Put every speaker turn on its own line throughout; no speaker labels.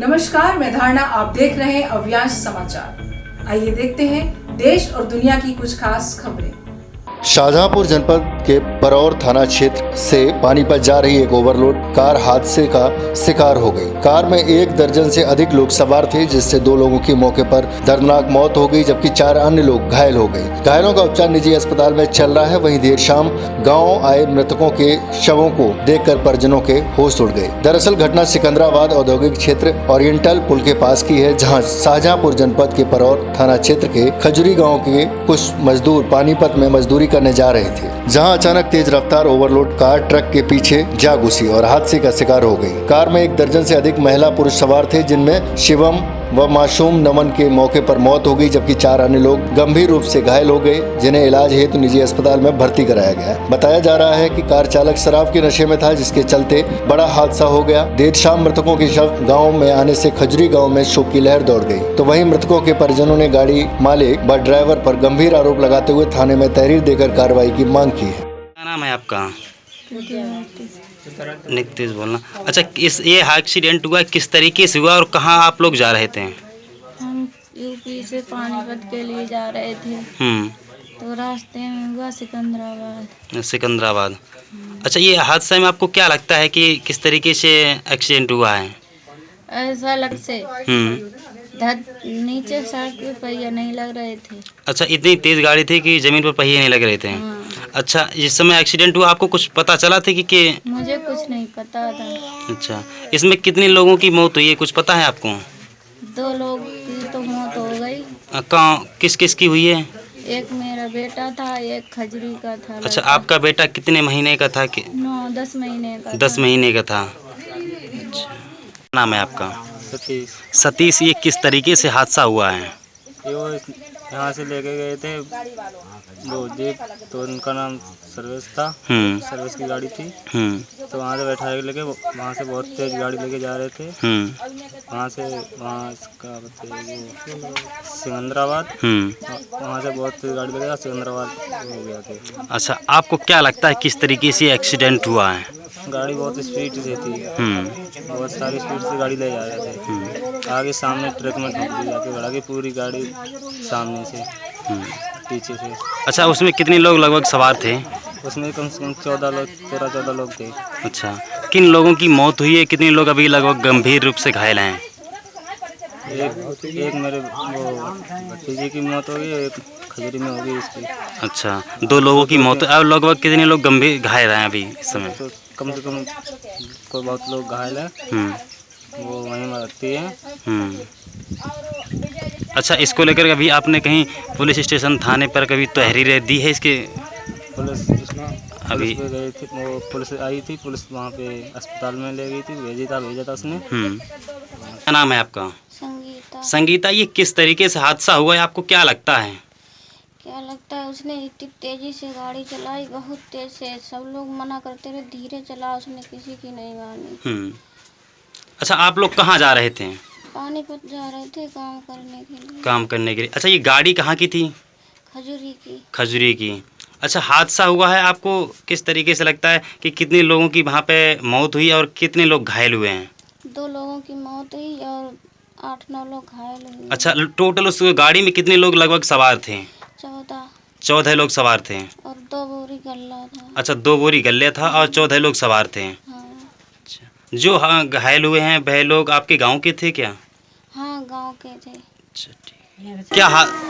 नमस्कार, मैं धारणा। आप देख रहे हैं अव्यांश समाचार। आइए देखते हैं देश और दुनिया की कुछ खास खबरें।
शाहजहांपुर जनपद के परौर थाना क्षेत्र से पानीपत जा रही एक ओवरलोड कार हादसे का शिकार हो गई। कार में 1 दर्जन से अधिक लोग सवार थे, जिससे 2 लोगों की मौके पर दर्दनाक मौत हो गई, जबकि 4 अन्य लोग घायल हो गए। घायलों का उपचार निजी अस्पताल में चल रहा है। वहीं देर शाम गाँव आए मृतकों के शवों को देखकर परिजनों के होश उड़ गए। दरअसल घटना सिकंदराबाद औद्योगिक क्षेत्र ओरिएंटल पुल के पास की है, जहाँ शाहजहांपुर जनपद के परौर थाना क्षेत्र के खजुरी गाँव के कुछ मजदूर पानीपत में मजदूरी करने जा रहे थे, जहां अचानक तेज रफ्तार ओवरलोड कार ट्रक के पीछे जा घुसी और हादसे का शिकार हो गई। कार में 1 दर्जन से अधिक महिला पुरुष सवार थे, जिनमें शिवम व मासूम नमन के मौके पर मौत हो गई, जबकि 4 अन्य लोग गंभीर रूप से घायल हो गए, जिन्हें इलाज हेतु निजी अस्पताल में भर्ती कराया गया। बताया जा रहा है कि कार चालक शराब के नशे में था, जिसके चलते बड़ा हादसा हो गया। देर शाम मृतकों के शव गाँव में आने से खजुरी गाँव में शोक की लहर दौड़ गई। तो वहीं मृतकों के परिजनों ने गाड़ी मालिक व ड्राइवर पर गंभीर आरोप लगाते हुए थाने में तहरीर देकर कार्रवाई की मांग की है।
क्या नाम है आपका? नितीश बोलना। अच्छा, ये एक्सीडेंट हुआ किस तरीके से हुआ और कहाँ आप लोग जा रहे थे?
हम यूपी से पानीपत के लिए जा रहे थे। तो रास्ते में हुआ सिकंदराबाद। अच्छा, ये हादसा में आपको क्या लगता है कि किस तरीके से एक्सीडेंट हुआ है? ऐसा लग से नीचे सड़क पे पहिया नहीं लग रहे थे।
अच्छा, इतनी तेज गाड़ी थी कि जमीन पर पहिए नहीं लग रहे थे।
हाँ।
अच्छा, जिस समय एक्सीडेंट हुआ आपको कुछ पता चला था कि
मुझे कुछ नहीं पता था।
अच्छा, इसमें कितने लोगों की मौत हुई है, कुछ पता है आपको?
2 लोग की तो मौत हो गई।
कहाँ किस किस की हुई है?
एक मेरा बेटा था, एक खजरी का था।
अच्छा, आपका बेटा कितने महीने का था?
9-10 महीने का।
10 महीने का था। अच्छा, नाम है आपका? सतीश। ये किस तरीके से हादसा हुआ है?
वो यहाँ से लेके गए थे वो जीप, तो उनका नाम सर्विस था। सर्विस की गाड़ी थी। तो वहाँ से बैठा के लेके वहाँ से बहुत तेज गाड़ी लेके जा रहे थे। वहाँ इसका सिकंदराबाद। वहाँ से बहुत तेज गाड़ी लेके सिकंदराबाद हो गया था।
अच्छा, आपको क्या लगता है किस तरीके से एक्सीडेंट हुआ है?
गाड़ी बहुत स्पीड से थी। बहुत सारी स्पीड से गाड़ी ले जा रहे थे। आगे सामने ट्रक में ठोक दी जाके बढ़ा के पूरी गाड़ी सामने से पीछे से।
अच्छा, उसमें कितने लोग लगभग सवार थे?
उसमें कम से कम 13-14 लोग थे।
अच्छा, किन लोगों की मौत हुई है, कितने लोग अभी लगभग गंभीर रूप से घायल हैं?
एक मेरे वो भतीजे की मौत हो गई, एक खजूरी में हो गई इसकी।
अच्छा, 2 लोगों की मौत। और लगभग कितने लोग गंभीर घायल हैं अभी इस समय?
तो कम से कम कोई बहुत लोग घायल हैं। वो वहीं मरती हैं।
अच्छा, इसको लेकर अभी आपने कहीं पुलिस स्टेशन थाने पर कभी तहरीर दी है इसके?
पुलिस
अभी
गई थी, वो पुलिस आई थी। पुलिस वहाँ पे अस्पताल में ले गई थी, भेजा था उसने।
क्या नाम है आपका?
संगीता।
ये किस तरीके से हादसा हुआ है, आपको क्या लगता है?
क्या लगता है, उसने इतनी तेजी से गाड़ी चलाई, बहुत तेज से। सब लोग मना करते रहे धीरे चला, उसने किसी की नहीं मानी।
अच्छा, आप लोग कहाँ जा रहे थे?
पानीपत जा रहे थे काम करने के लिए।
अच्छा, ये गाड़ी कहाँ की थी? खजुरी की। अच्छा, हादसा हुआ है, आपको किस तरीके से लगता है कि कितने लोगों की वहाँ पे मौत हुई और कितने लोग घायल हुए हैं?
2 लोगों की मौत हुई और 8-9 लोग घायल हुए।
अच्छा, टोटल उस गाड़ी में कितने लोग लगभग सवार थे? 14 लोग सवार थे।
और 2 बोरी गल्ला था।
अच्छा, 2 बोरी गल्ले था और 14 लोग सवार थे।
हाँ।
अच्छा, जो घायल हुए हैं वह लोग आपके गांव के थे क्या?
हाँ, गांव के थे।
अच्छा, ठीक।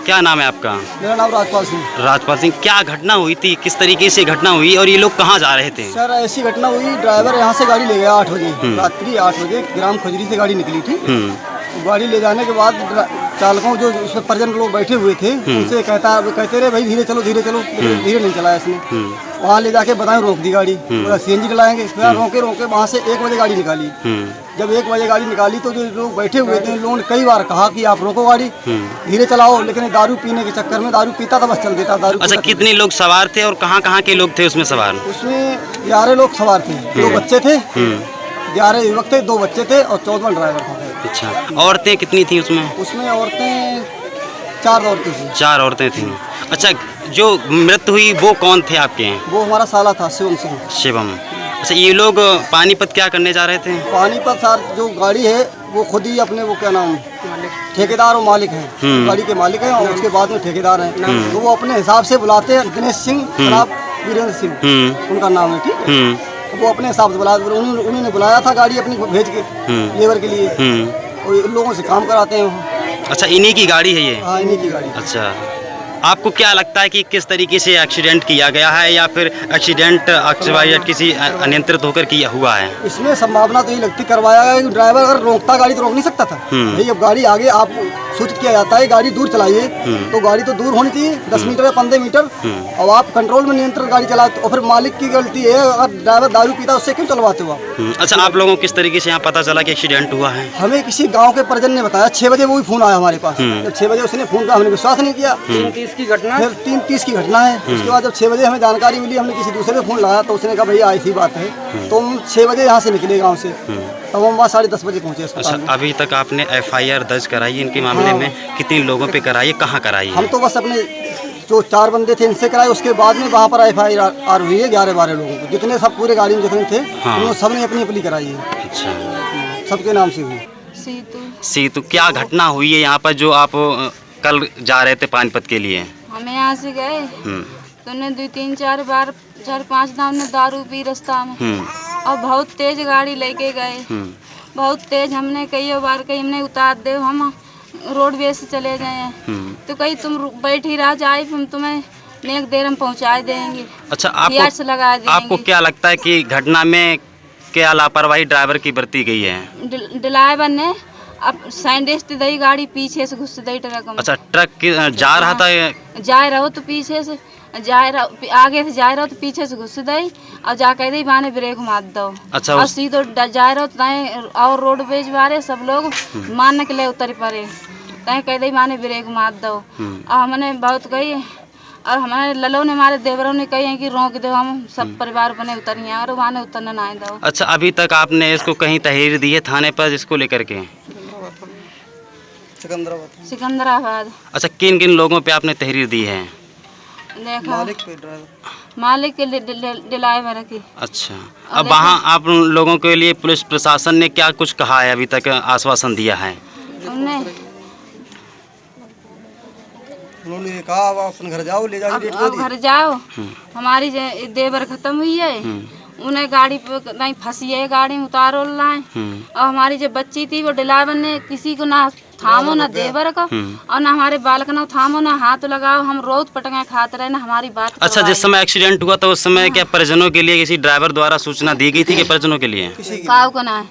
क्या नाम है आपका?
मेरा नाम राजपाल सिंह।
राजपाल सिंह, क्या घटना हुई थी, किस तरीके से घटना हुई और ये लोग कहाँ जा रहे थे?
सर, ऐसी घटना हुई, ड्राइवर यहाँ से गाड़ी ले गया 8 बजे, रात्रि 8 बजे ग्राम खजुरी से गाड़ी निकली थी। गाड़ी ले जाने के बाद चालकों जो उसमें परिजन लोग बैठे हुए थे, उनसे कहते रहे भाई धीरे चलो धीरे नहीं चलाया इसने। वहाँ ले जाके बताएं रोक दी गाड़ी, CNG चलाएंगे। रोके वहाँ से 1 बजे गाड़ी निकाली। जब 1 बजे गाड़ी निकाली तो जो लोग बैठे हुए थे, लोगों ने कई बार कहा कि आप रोको गाड़ी, धीरे चलाओ, लेकिन दारू पीने के चक्कर में, दारू पीता था बस चल देता दारू।
अच्छा, कितने लोग सवार थे और कहाँ के लोग थे उसमें सवार?
उसमें 11 लोग सवार थे। 2 बच्चे थे, 11 युवक थे, 2 बच्चे थे और 14वां ड्राइवर था।
अच्छा, औरतें कितनी थी उसमें?
उसमें औरतें 4 औरतें थी।
4 औरतें थी। अच्छा, जो मृत्यु हुई वो कौन थे आपके?
वो हमारा साला था, शिवम सिंह।
शिवम। अच्छा, ये लोग पानीपत क्या करने जा रहे थे?
पानीपत सर, जो गाड़ी है वो खुद ही अपने वो क्या नाम ठेकेदार और मालिक हैं, गाड़ी के मालिक हैं और उसके बाद में ठेकेदार हैं। तो वो अपने हिसाब से बुलाते हैं। दिनेश सिंह जनाब वीरेंद्र सिंह उनका नाम है, ठीक है। वो अपने हिसाब से उन्होंने बुलाया था गाड़ी अपनी भेज के लेबर के लिए और इन लोगों से काम कराते हैं।
अच्छा, इन्हीं की गाड़ी है ये?
हाँ, इन्हीं की गाड़ी।
अच्छा, आपको क्या लगता है कि किस तरीके से एक्सीडेंट किया गया है या फिर एक्सीडेंट किसी अनियंत्रित होकर किया हुआ है?
इसमें संभावना तो ये लगती करवाया गया कि ड्राइवर अगर रोकता गाड़ी तो रोक नहीं सकता था। भाई अब गाड़ी आगे आप सूचित किया जाता है गाड़ी दूर चलाइए तो गाड़ी तो दूर होनी चाहिए 10 मीटर या 15 मीटर। और आप कंट्रोल में नियंत्रण गाड़ी चलाते और फिर मालिक की गलती है। अगर ड्राइवर दारू पीता उससे क्यों चलवाते हो आप?
अच्छा, आप लोगों को किस तरीके से यहाँ पता चला कि एक्सीडेंट हुआ है?
हमें किसी गाँव के परिजन ने बताया। 6 बजे वो भी फोन आया हमारे पास। जब 6 बजे उसने फोन किया हमने विश्वास नहीं किया। 3:30 की घटना, फिर 3:30 की घटना है। उसके बाद जब 6 बजे हमें जानकारी मिली, हमने किसी दूसरे को फोन लगाया तो उसने कहा भैया ऐसी बात है। तो हम 6 बजे यहाँ से निकले गाँव से, तब हम वहाँ 10:30 बजे पहुँचे अस्पताल में।
अभी तक आपने FIR दर्ज कराई इनके मामले में? कितने लोगों पे कराई है, कहाँ कराई है?
हम तो बस अपने जो 4 बंदे थे इनसे कराए। उसके बाद में वहाँ पर FIR हुई है 11-12 लोगों को, जितने सब पूरे गाड़ी में जितने थे उन्होंने सब ने अपनी कराई है।
अच्छा,
सबके नाम से हुई।
सीतू,
क्या घटना हुई है यहाँ पर जो आप कल जा रहे थे पानीपत के लिए?
हमें यहाँ से गए तो उन्हें 2-3-4 बार 4-5 दाम ने दारू पी रास्ता में और बहुत तेज गाड़ी लेके गए। बहुत तेज। हमने कई बार कही हमने उतार दे, हम रोडवेज से चले गए तो कहीं तुम बैठ ही रह जाए, हम तुम्हें नेक देर हम पहुँचा देंगे।
अच्छा,
लगा देंगे।
आपको क्या लगता है कि घटना में क्या लापरवाही ड्राइवर की बरती गई है?
ड्राइवर ने अब साइंटिस्ट दई गाड़ी पीछे से घुस दई ट्रक में।
अच्छा, ट्रक जा रहा था?
जा रहो तो पीछे से आगे से जा रहो तो पीछे से घुस दई और जा कह दी बाने ब्रेक मार दो। अच्छा, और सीधो जा रहो तो ताए और रोडवेज वाले सब लोग मान के ले उतर पड़े, ताए कह दी बाने ब्रेक मार दो। और हमने बहुत कही और हमारे ललो ने हमारे देवरों ने कही कि रोक दो, हम सब परिवार बने उतरिए और वहाँ उतरना ना दो। अच्छा,
अभी तक आपने इसको कहीं तहरीर दी है थाने पर इसको लेकर के?
सिकंदराबाद।
अच्छा, किन किन लोगों पे आपने तहरीर दी है?
देखा मालिक के ड्राइवर की।
अच्छा, अब वहाँ आप लोगों के लिए पुलिस प्रशासन ने क्या कुछ कहा है, अभी तक आश्वासन दिया है?
उन्होंने कहा अब अपने घर जाओ, ले जाओ,
घर जाओ। हमारी देवर खत्म हुई है, उन्हें गाड़ी पे नहीं फंसी है, गाड़ी में उतारो लाए। और हमारी जो बच्ची थी वो ड्राइवर ने किसी को ना थामो ना देवर को और ना हमारे बालक ना थामो ना हाथ लगाओ। हम रोज पटंगा खाते रहे ना हमारी बात।
अच्छा, जिस समय एक्सीडेंट हुआ तो उस समय क्या परिजनों के लिए किसी ड्राइवर द्वारा सूचना दी गई थी कि परिजनों के लिए?
काऊ को ना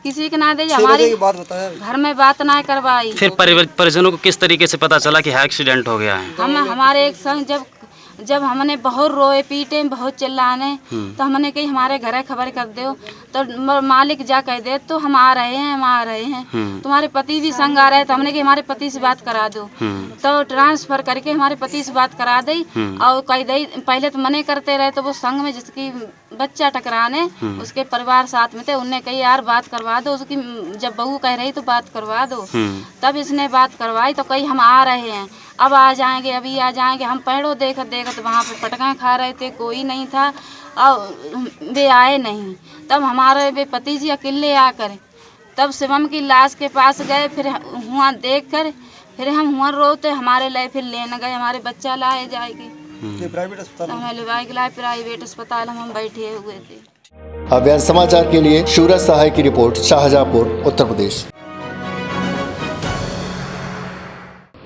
किसी के ना दे, हमारी घर में बात ना करवाई।
फिर परिजनों को किस तरीके से पता चला कि एक्सीडेंट हो गया है?
हम हमारे एक संग जब हमने बहुत रोए पीटे बहुत चिल्लाने तो हमने कही हमारे घर खबर कर दो। तो मालिक जा कह दे तो हम आ रहे हैं तुम्हारे पति भी संग आ रहे हैं। तो हमने कही हमारे पति से बात करा दो। तो ट्रांसफर करके हमारे पति से बात करा दी और कह दी। पहले तो मने करते रहे तो वो संग में जिसकी बच्चा टकराने उसके परिवार साथ में थे, उनने कही यार बात करवा दो उसकी। जब बहू कह रही तो बात करवा दो, तब इसने बात करवाई। तो कही हम आ रहे हैं, अब आ जाएंगे, अभी आ जाएंगे। हम पैरों देखत वहाँ पे पटका खा रहे थे, कोई नहीं था और वे आए नहीं। तब हमारे वे पति जी अकेले आकर तब शिवम की लाश के पास गए। फिर वहाँ देख कर फिर हम वहाँ रोते हमारे लिए फिर लेने गए। हमारे बच्चा लाए जाएगी
प्राइवेट अस्पताल,
हमें लुभाई के लाए प्राइवेट अस्पताल हम बैठे हुए थे।
अभियान समाचार के लिए सूरज सहाय की रिपोर्ट, शाहजहाँपुर, उत्तर प्रदेश।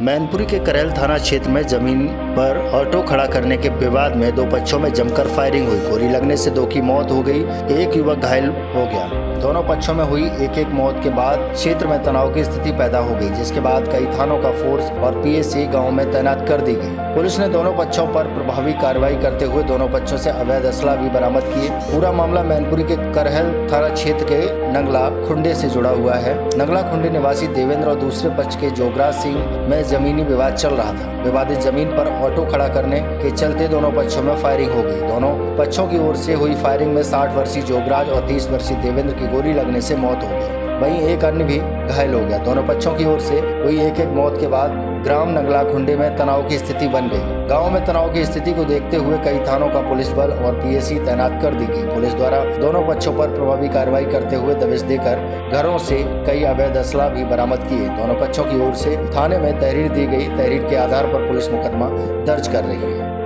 मैनपुरी के करेल थाना क्षेत्र में जमीन पर ऑटो खड़ा करने के विवाद में दो पक्षों में जमकर फायरिंग हुई। गोली लगने से दो की मौत हो गई, एक युवक घायल हो गया। दोनों पक्षों में हुई एक मौत के बाद क्षेत्र में तनाव की स्थिति पैदा हो गई, जिसके बाद कई थानों का फोर्स और PSC गांव में तैनात कर दी गई। पुलिस ने दोनों पक्षों पर प्रभावी कार्रवाई करते हुए दोनों पक्षों से अवैध असला भी बरामद किए। पूरा मामला मैनपुरी के करहल थाना क्षेत्र के नंगला खुंडे से जुड़ा हुआ है। नंगला खुंडे निवासी देवेंद्र और दूसरे पक्ष के जोगराज सिंह में जमीनी विवाद चल रहा था। विवादित जमीन पर ऑटो खड़ा करने के चलते दोनों पक्षों में फायरिंग हो गई। दोनों पक्षों की ओर से हुई फायरिंग में 60 वर्षीय जोगराज और 30 वर्षीय देवेंद्र की गोली लगने से मौत हो गई। वहीं एक अन्य भी घायल हो गया। दोनों पक्षों की ओर से हुई एक एक मौत के बाद ग्राम नगला खुंडे में तनाव की स्थिति बन गई। गांव में तनाव की स्थिति को देखते हुए कई थानों का पुलिस बल और पीएसी तैनात कर दी गई। पुलिस द्वारा दोनों पक्षों पर प्रभावी कार्रवाई करते हुए दबिश देकर घरों से कई अवैध असला भी बरामद किए। दोनों पक्षों की ओर से थाने में तहरीर दी गई। तहरीर के आधार पर पुलिस मुकदमा दर्ज कर रही है।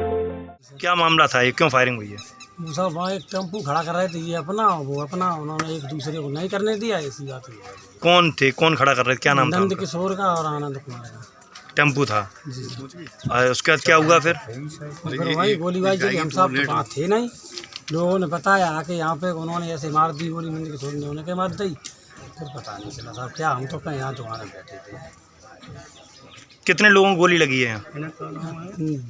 क्या मामला था, ये क्यों फायरिंग हुई है?
सब वहाँ एक टेम्पू खड़ा कर रहे थे, ये अपना वो अपना, उन्होंने एक दूसरे को नहीं करने दिया, ऐसी बात हुई।
कौन थे, कौन खड़ा कर रहे थे, क्या नाम था?
नंद किशोर का और आनंद कुमार का
टेम्पू था
जी।
उसके बाद क्या हुआ फिर?
फिर वही गोलीबारी चली। हम सब तो वहाँ थे नहीं, लोगों ने बताया आके यहाँ पे, उन्होंने ऐसे मार दी गोली, नंद किशोर ने उन्हें के मार दी। फिर पता नहीं चला साहब क्या, हम तो कहीं यहाँ तुम्हारे बैठे थे।
कितने लोगों को गोली लगी है?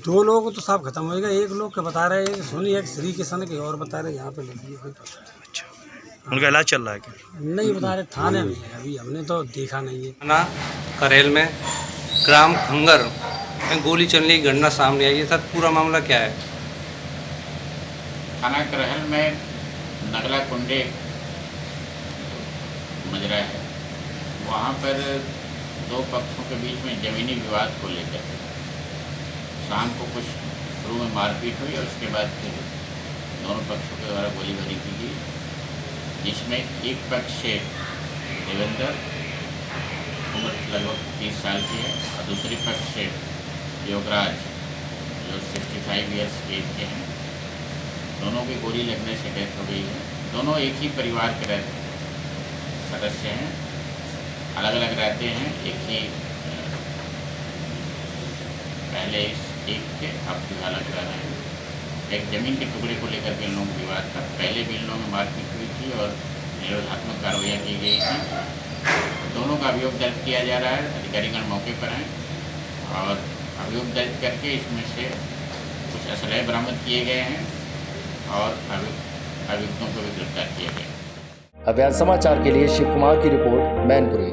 2 लोग तो सब खत्म हो गए। एक लोग के बता रहे हैं सोनी, एक श्री किशन के, और बता रहे यहाँ पे लगी है।
अच्छा, उनका इलाज चल रहा है क्या?
नहीं बता रहे, थाने में है अभी, हमने तो देखा नहीं है
ना। करेल में ग्राम खंगर में गोली चलने की घटना सामने आई है। सर पूरा मामला क्या है?
थाना करेल में नगला कुंडे मजरा है, वहाँ पर 2 पक्षों के बीच में ज़मीनी विवाद को लेकर शाम को कुछ शुरू में मारपीट हुई और उसके बाद फिर दोनों पक्षों के द्वारा गोलीबारी की गई, जिसमें एक पक्ष से देवेंद्र उम्र लगभग 30 साल की है और दूसरे पक्ष से योगराज जो 65 ईयर्स एज के हैं। दोनों की गोली लगने से डेथ हो गई है। दोनों एक ही परिवार के सदस्य हैं, अलग अलग रहते हैं। एक ही पहले एक थे, अब भी अलग रह रहे हैं। एक ज़मीन के टुकड़े को लेकर के इन लोगों को विवाद था। पहले भी इन लोगों में मारपीट हुई थी और निरोधात्मक कार्रवाई की गई थी। दोनों का अभियोग दर्ज किया जा रहा है। अधिकारीगण मौके पर हैं और अभियोग दर्ज करके इसमें से कुछ असलहे बरामद किए गए हैं और अभियुक्तों को भी गिरफ्तार किया गया।
अभियान समाचार के लिए शिव कुमार की रिपोर्ट, मैनपुरी।